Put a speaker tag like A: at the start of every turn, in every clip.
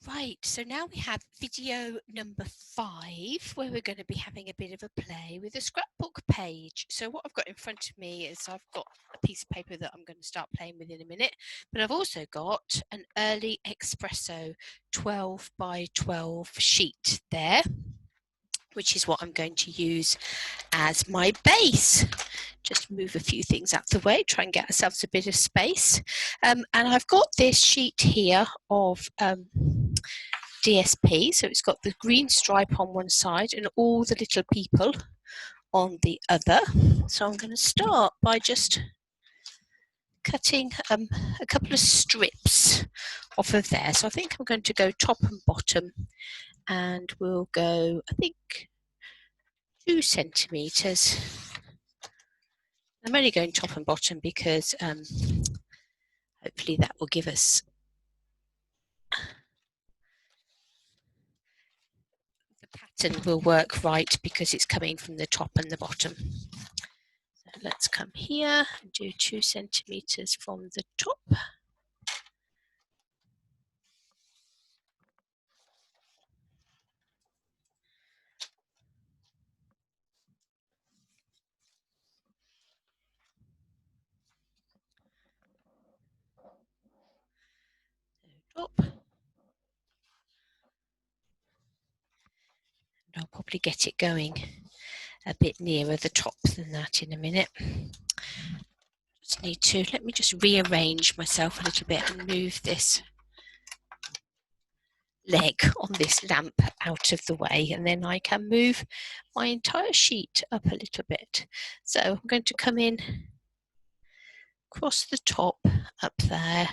A: Right, so now we have video number 5, where we're going to be having a bit of a play with a scrapbook page. So what I've got in front of me is I've got a piece of paper that I'm going to start playing with in a minute, but I've also got an early espresso 12 by 12 sheet there, which is what I'm going to use as my base. Just move a few things out of the way, try and get ourselves a bit of space. And I've got this sheet here of DSP, so it's got the green stripe on one side and all the little people on the other. So I'm going to start by just cutting a couple of strips off of there. So I think I'm going to go top and bottom, and we'll go, I think, 2 centimetres. I'm only going top and bottom because hopefully that will give us the pattern will work right because it's coming from the top and the bottom. So let's come here and do 2 centimetres from the top. Top. And I'll probably get it going a bit nearer the top than that in a minute. Just need to, let me just rearrange myself a little bit and move this leg on this lamp out of the way, and then I can move my entire sheet up a little bit. So I'm going to come in across the top up there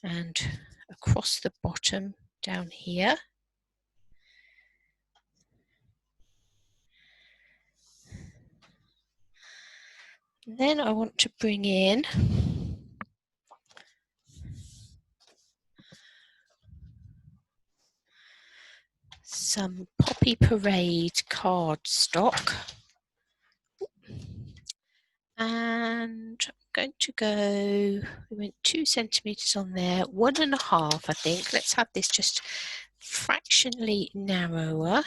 A: and across the bottom down here. And then I want to bring in some Poppy Parade cardstock, and I'm going to go, we went 2 centimetres on there, 1.5 I think. Let's have this just fractionally narrower.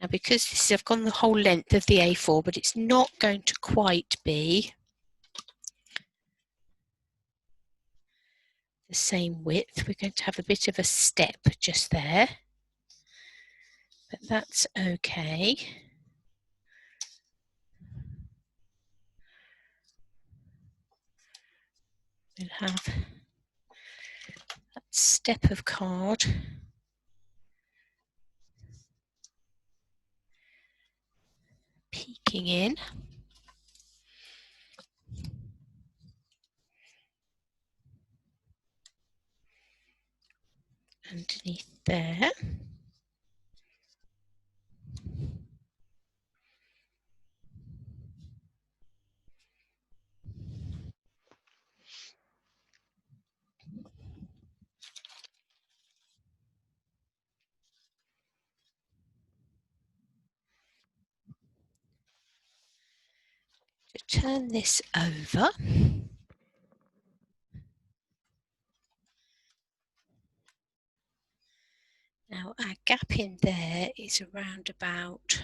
A: Now because this is, I've gone the whole length of the A4, but it's not going to quite be the same width. We're going to have a bit of a step just there, but that's okay. We'll have that step of card peeking in. Underneath there. To turn this over. Now our gap in there is around about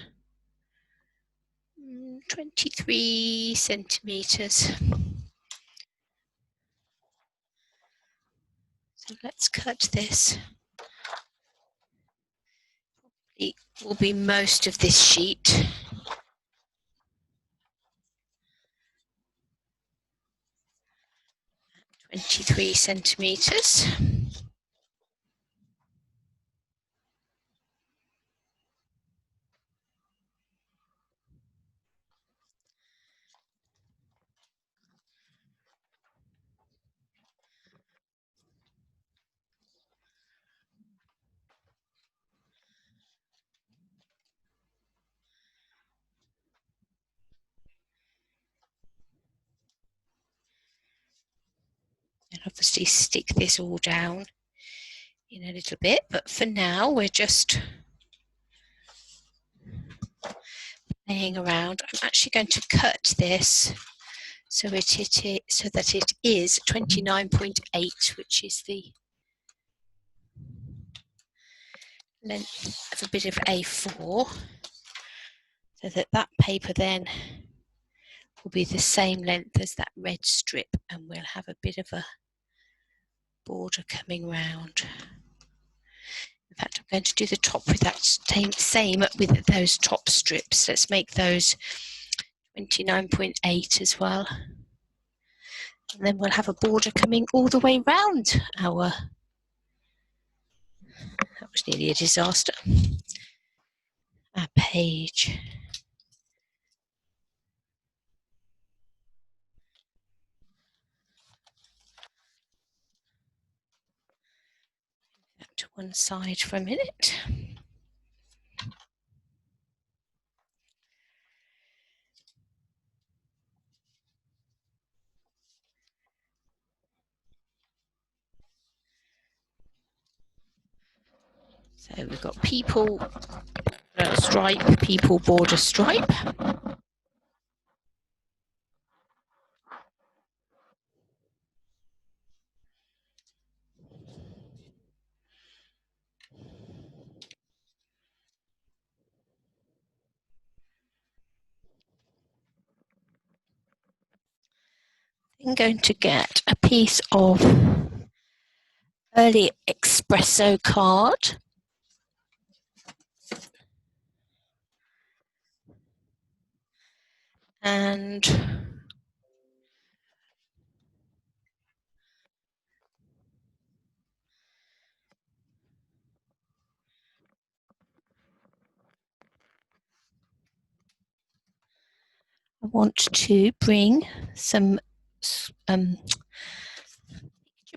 A: 23 centimetres. So let's cut this. It will be most of this sheet. At 23 centimetres. And obviously stick this all down in a little bit, but for now we're just playing around. I'm actually going to cut this so that it is 29.8, which is the length of a bit of A4, so that that paper then will be the same length as that red strip, and we'll have a bit of a border coming round. In fact, I'm going to do the top with that same with those top strips. Let's make those 29.8 as well. And then we'll have a border coming all the way round our, that was nearly a disaster, our page. That to one side for a minute. So we've got people stripe, people border stripe. I'm going to get a piece of early espresso card. And I want to bring some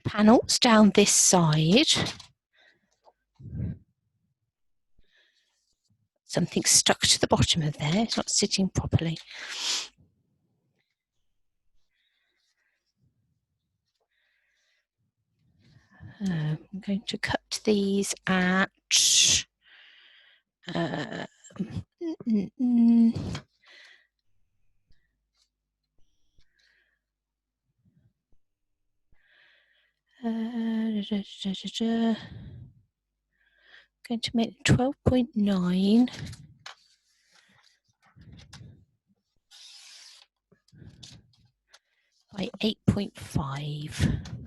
A: panels down this side. Something stuck to the bottom of there, it's not sitting properly. I'm going to cut these at 12.9 by 8.5.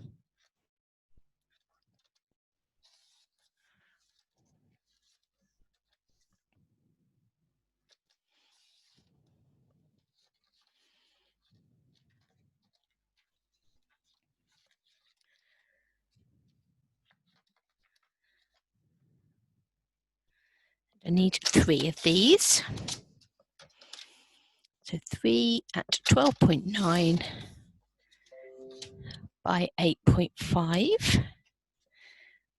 A: I need 3 of these. So 3 at 12.9 by 8.5.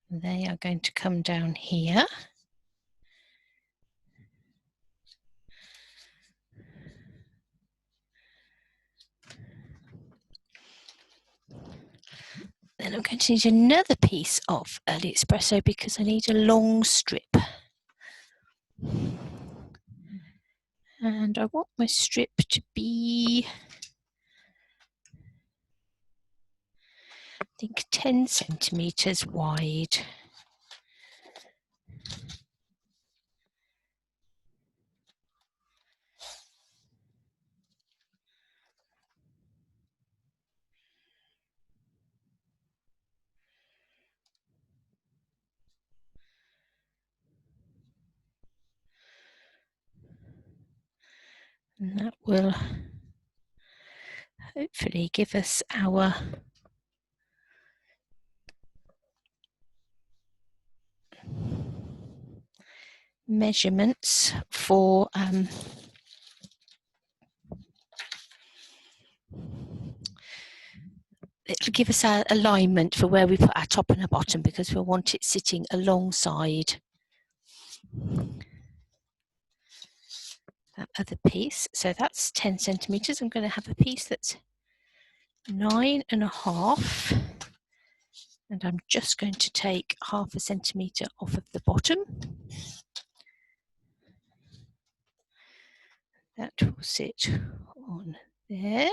A: They are going to come down here. Then I'm going to need another piece of early espresso because I need a long strip. And I want my strip to be, I think, 10 centimetres wide. And that will hopefully give us our measurements for it'll give us our alignment for where we put our top and our bottom, because we'll want it sitting alongside that other piece. So that's 10 centimetres. I'm going to have a piece that's 9.5, and I'm just going to take 0.5 centimetre off of the bottom. That will sit on there.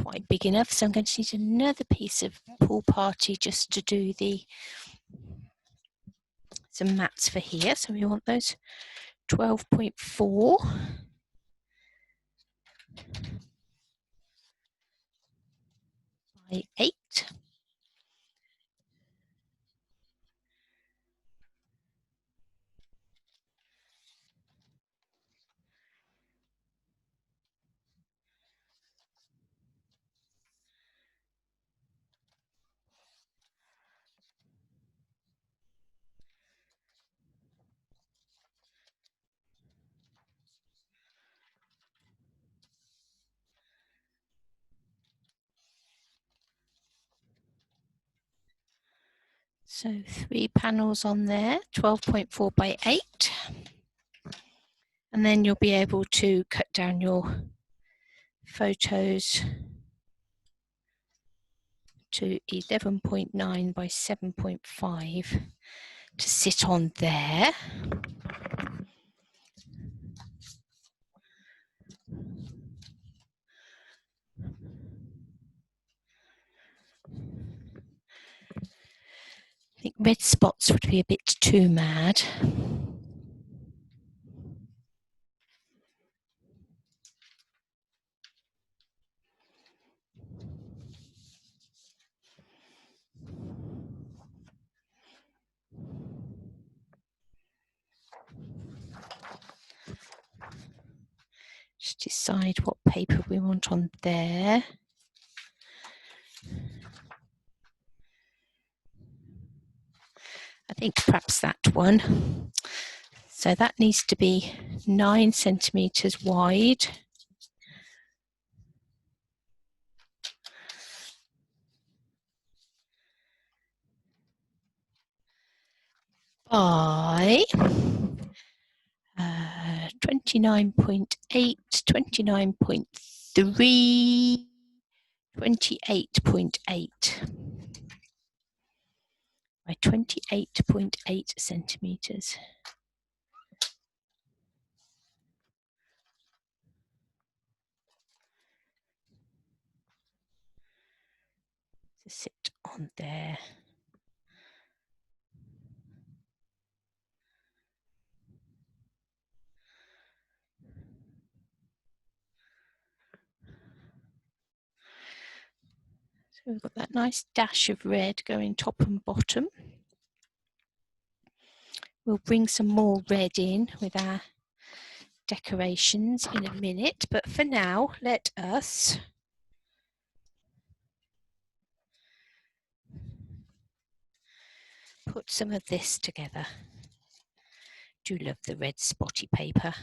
A: quite big enough, so I'm going to need another piece of pool party just to do some mats for here. So we want those 12.4 by 8. So 3 panels on there, 12.4 by 8. And then you'll be able to cut down your photos to 11.9 by 7.5 to sit on there. I think red spots would be a bit too mad. Just decide what paper we want on there. I think perhaps that one. So that needs to be 9 centimetres wide. By 29.8, 29.3, 28.8 by 28.8 centimetres. To sit on there. So we've got that nice dash of red going top and bottom. We'll bring some more red in with our decorations in a minute, but for now, let us put some of this together. Do love the red spotty paper.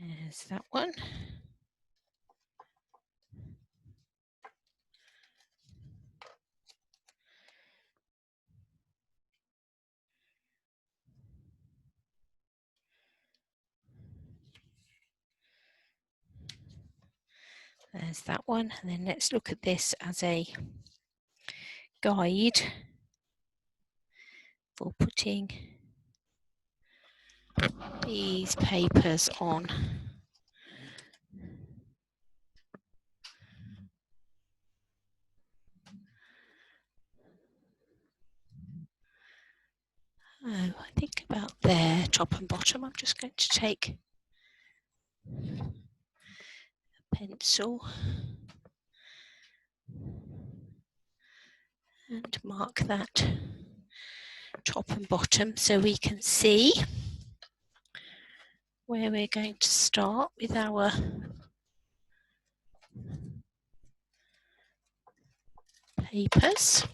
A: There's that one. There's that one. And then let's look at this as a guide for putting these papers on. Oh, I think about there, top and bottom. I'm just going to take a pencil and mark that top and bottom so we can see where we're going to start with our papers.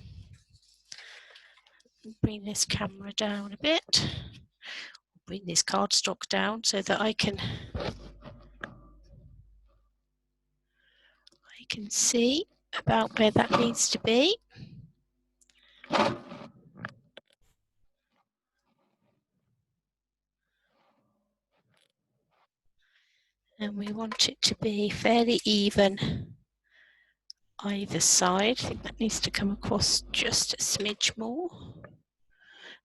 A: Bring this camera down a bit. Bring this cardstock down so that I can see about where that needs to be. want it to be fairly even either side. I think that needs to come across just a smidge more.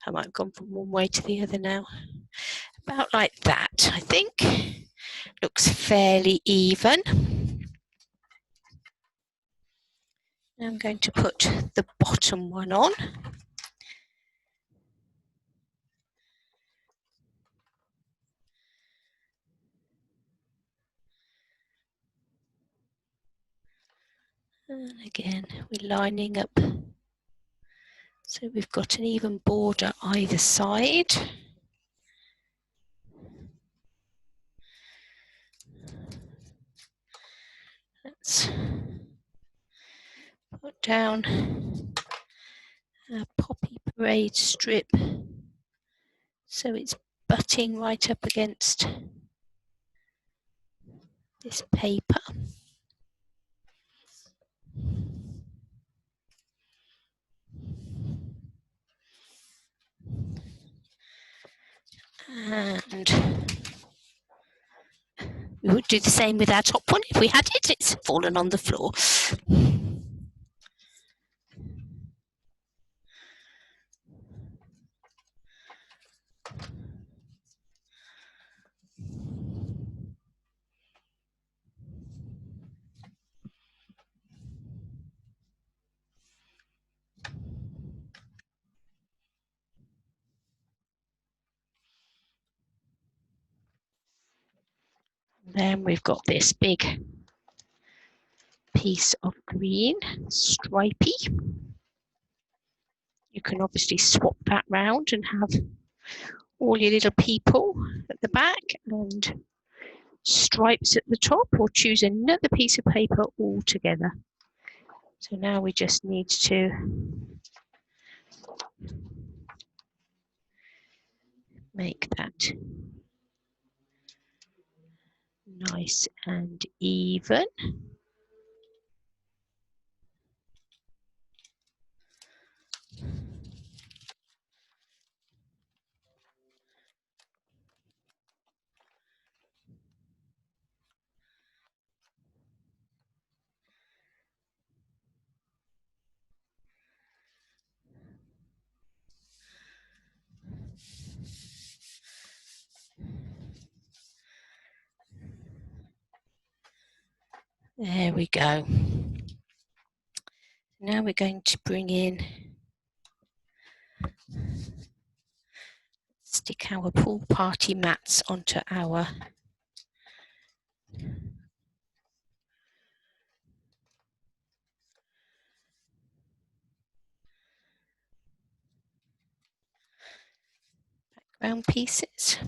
A: I might have gone from one way to the other now. About like that, I think. Looks fairly even. Now I'm going to put the bottom one on. And again, we're lining up so we've got an even border either side. Let's put down a poppy parade strip so it's butting right up against this paper. And we would do the same with our top one if we had it. It's fallen on the floor. Then we've got this big piece of green, stripy. You can obviously swap that round and have all your little people at the back and stripes at the top, or choose another piece of paper altogether. So now we just need to make that nice and even. There we go. Now we're going to bring in, stick our pool party mats onto our background pieces.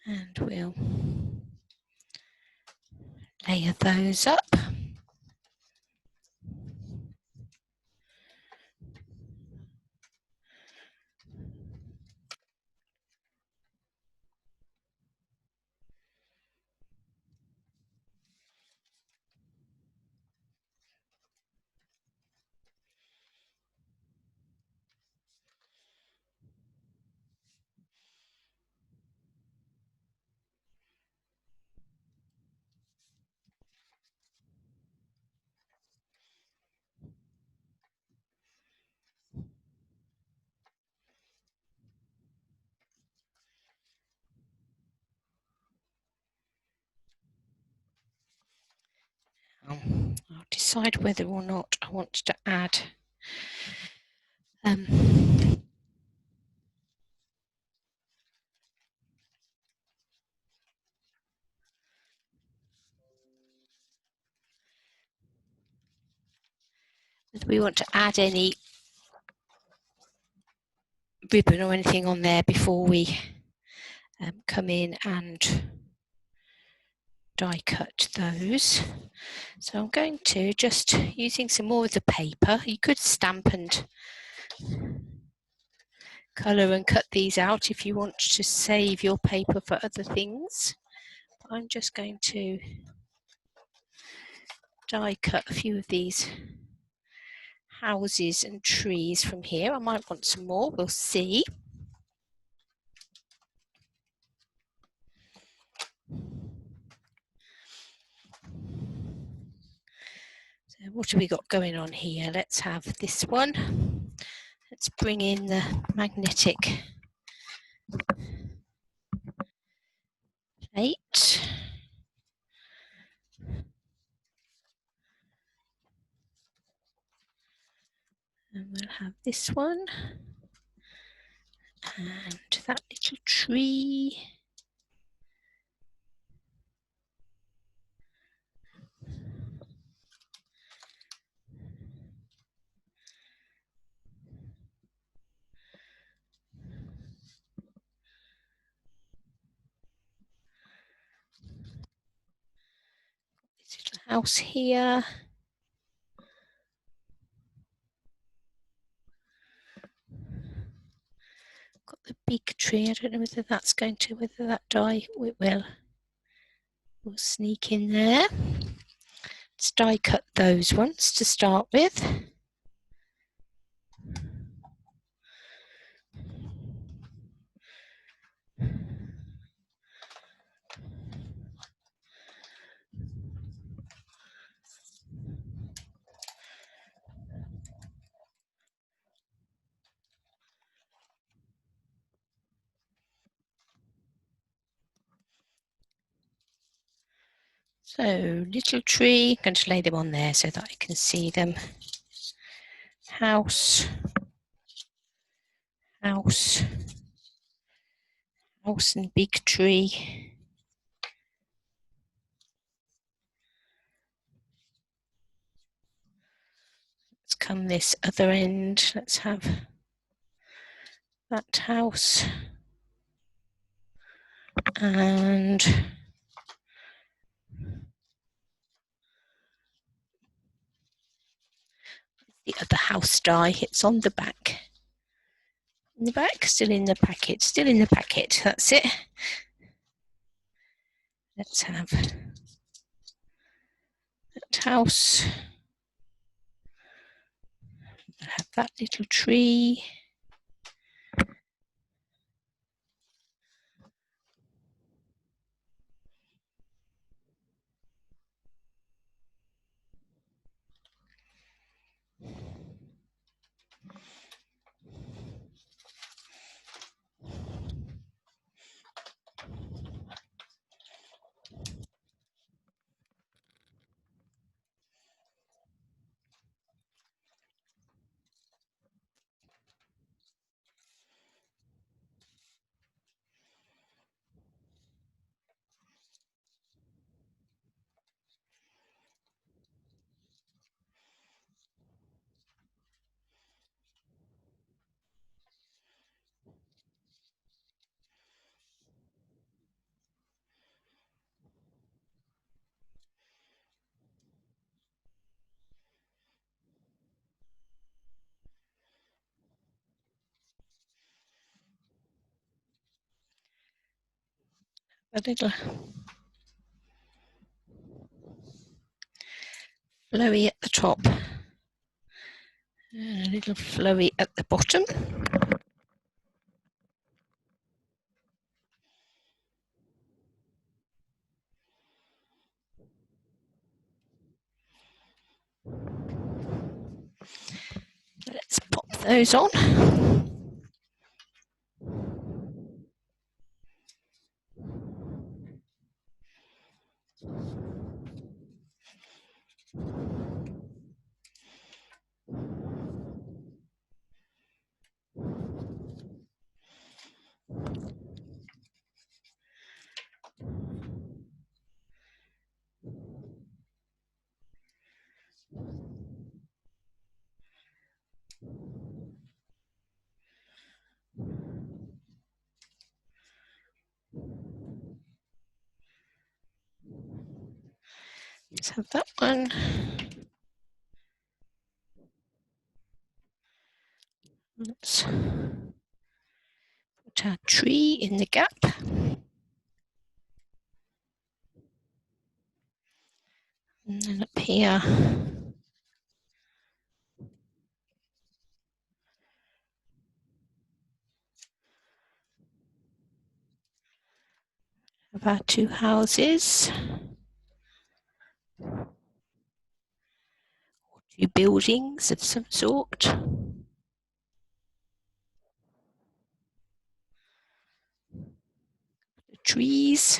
A: And we'll layer those up. I'll decide whether or not I want to add we want to add any ribbon or anything on there before we come in and die cut those. So I'm going to just using some more of the paper. You could stamp and colour and cut these out if you want to save your paper for other things. I'm just going to die cut a few of these houses and trees from here. I might want some more, we'll see. So what have we got going on here? Let's have this one. Let's bring in the magnetic plate. And we'll have this one. And that little tree. This little house here. Got the big tree. I don't know whether that's going to, whether that die, it will. We'll sneak in there. Let's die cut those ones to start with. So little tree, I'm going to lay them on there so that I can see them. House, house, house and big tree. Let's come this other end. Let's have that house and the other house die. It's on the back. In the back, still in the packet, still in the packet. That's it. Let's have that house. We'll have that little tree. A little flowy at the top and a little flowy at the bottom. Let's pop those on. Let's have that one. Let's put our tree in the gap. And then up here, have our two houses. Two buildings of some sort. The trees.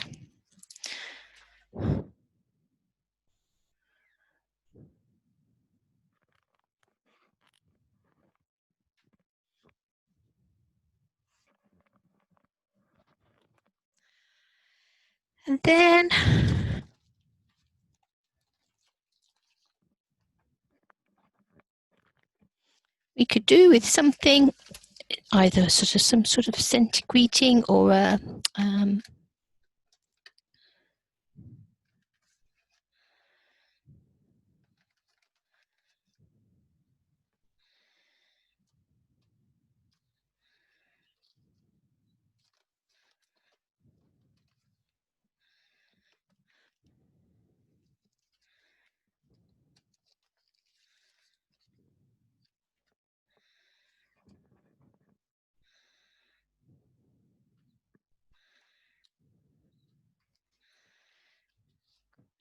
A: And then we could do with something, either some sort of scented greeting or a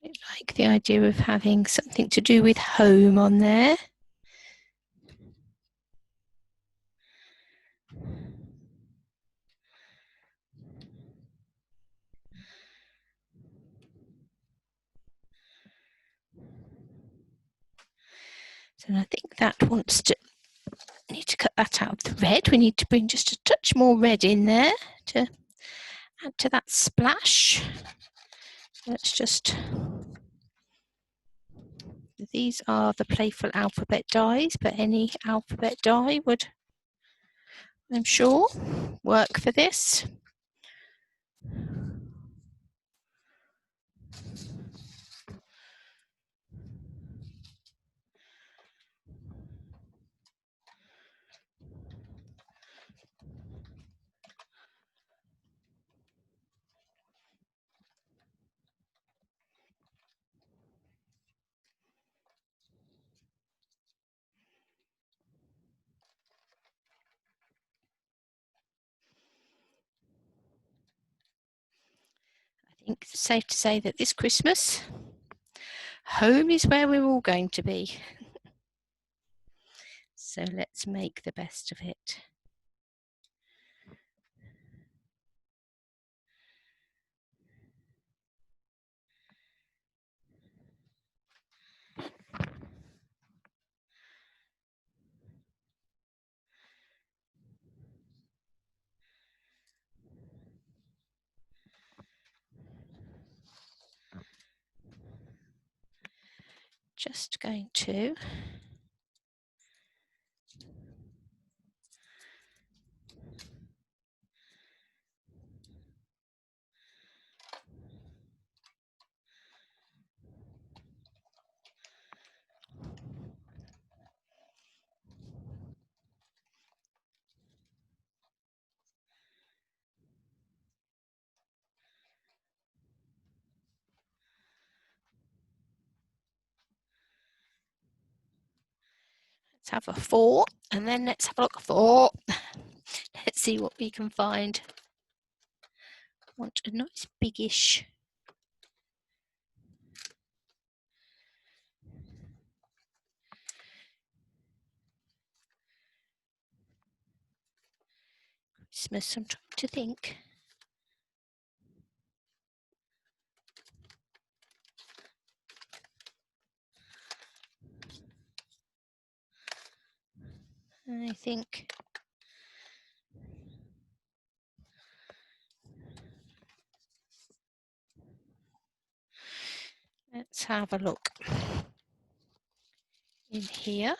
A: I like the idea of having something to do with home on there. So I think that wants to, need to cut that out of the red. We need to bring just a touch more red in there to add to that splash. Let's just, these are the playful alphabet dies, but any alphabet die would, I'm sure, work for this. I think it's safe to say that this Christmas, home is where we're all going to be. So let's make the best of it. Just going to let's have a 4, and then let's have a look. 4. Let's see what we can find. I want a nice biggish. Christmas, I'm trying to think. I think let's have a look in here.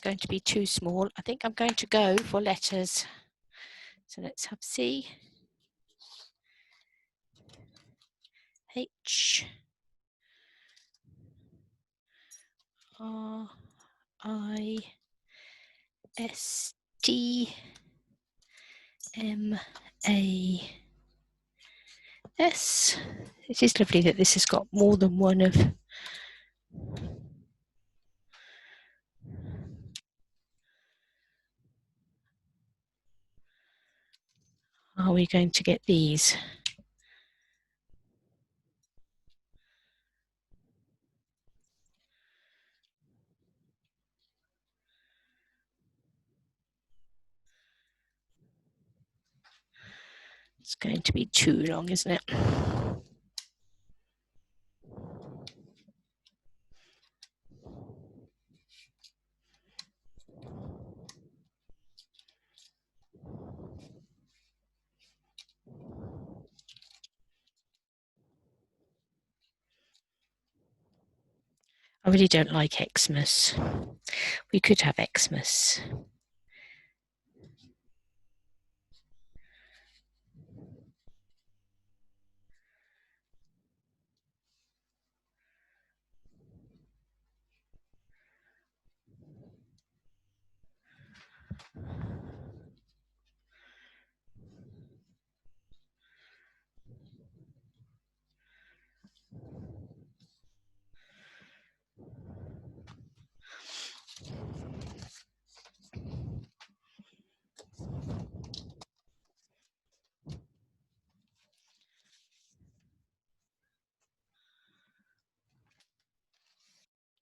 A: going to be too small. I think I'm going to go for letters. So let's have C, H, R, I, S, T, M, A, S. It is lovely that this has got more than one of. Are we going to get these? It's going to be too long, isn't it? I really don't like Xmas. We could have Xmas.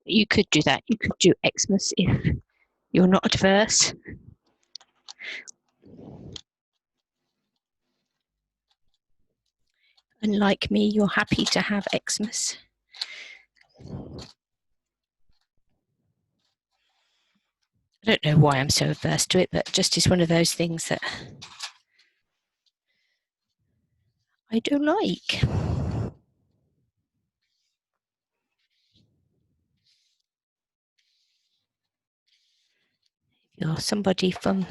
A: You could do that. You could do Xmas if you're not adverse. And like me, you're happy to have Xmas. I don't know why I'm so averse to it, but just is one of those things that I don't like. If you're somebody from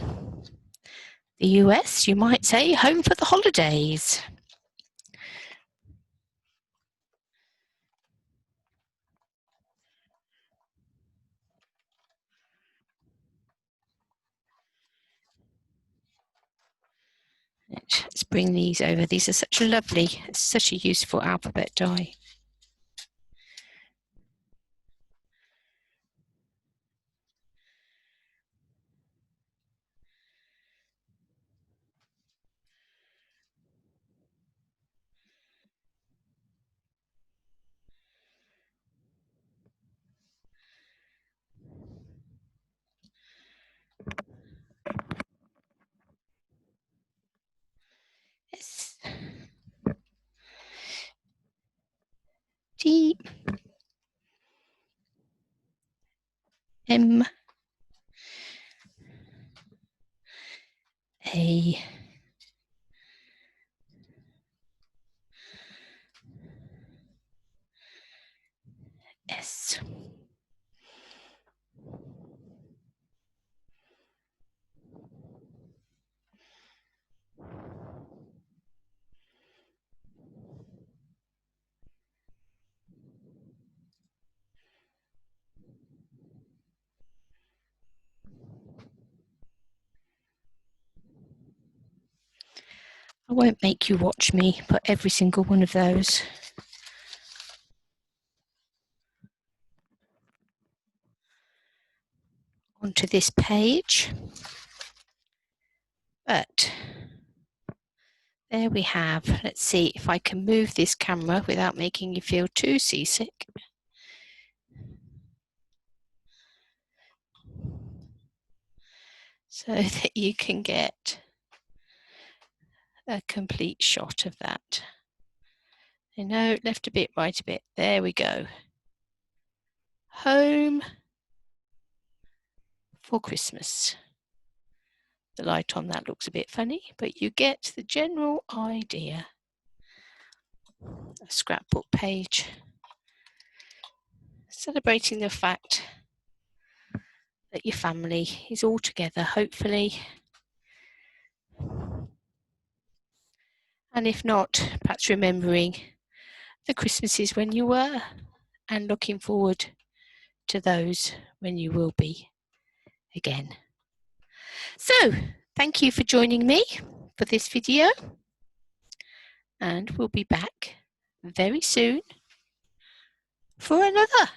A: the US, you might say home for the holidays. Let's bring these over. These are such a lovely, such a useful alphabet die. S, T, M, A, S. I won't make you watch me put every single one of those onto this page. But there we have. Let's see if I can move this camera without making you feel too seasick. So that you can get a complete shot of that. I know, left a bit, right a bit. There we go. Home for Christmas. The light on that looks a bit funny, but you get the general idea. A scrapbook page celebrating the fact that your family is all together, hopefully. And if not, perhaps remembering the Christmases when you were and looking forward to those when you will be again. So, thank you for joining me for this video, and we'll be back very soon for another.